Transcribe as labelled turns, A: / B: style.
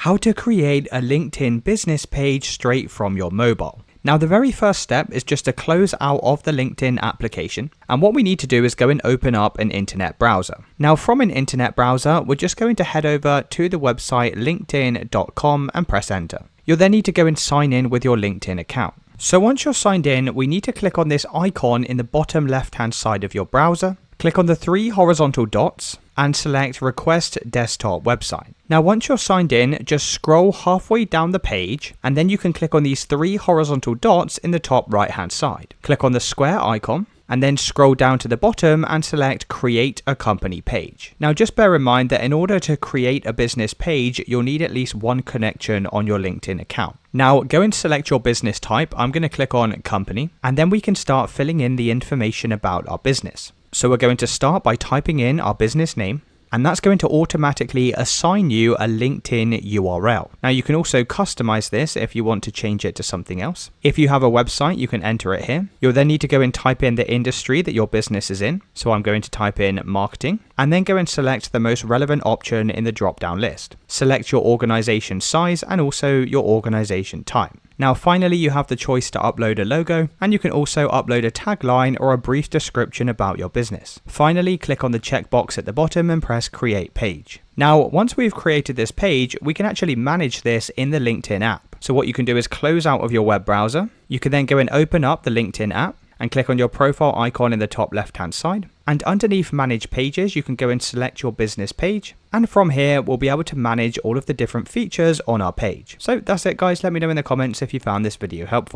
A: how to create a LinkedIn business page straight from your mobile. Now the very first step is just to close out of the LinkedIn application, and what we need to do is go and open up an internet browser. Now from an internet browser, we're just going to head over to the website linkedin.com and press enter. You'll then need to go and sign in with your LinkedIn account. So once you're signed in, we need to click on this icon in the bottom left hand side of your browser, click on the 3 horizontal dots and select Request Desktop Website. Now once you're signed in, just scroll halfway down the page and then you can click on these 3 horizontal dots in the top right hand side. Click on the square icon and then scroll down to the bottom and select Create a Company Page. Now just bear in mind that in order to create a business page, you'll need at least one connection on your LinkedIn account. Now go and select your business type. I'm going to click on Company and then we can start filling in the information about our business. So we're going to start by typing in our business name, and that's going to automatically assign you a LinkedIn URL. Now you can also customize this if you want to change it to something else. If you have a website, you can enter it here. You'll then need to go and type in the industry that your business is in. So I'm going to type in marketing and then go and select the most relevant option in the drop-down list. Select your organization size and also your organization type. Now finally, you have the choice to upload a logo, and you can also upload a tagline or a brief description about your business. Finally, click on the checkbox at the bottom and press Create Page. Now, once we've created this page, we can actually manage this in the LinkedIn app. So what you can do is close out of your web browser. You can then go and open up the LinkedIn app and click on your profile icon in the top left hand side. And underneath Manage Pages, you can go and select your business page. And from here, we'll be able to manage all of the different features on our page. So that's it guys, let me know in the comments if you found this video helpful.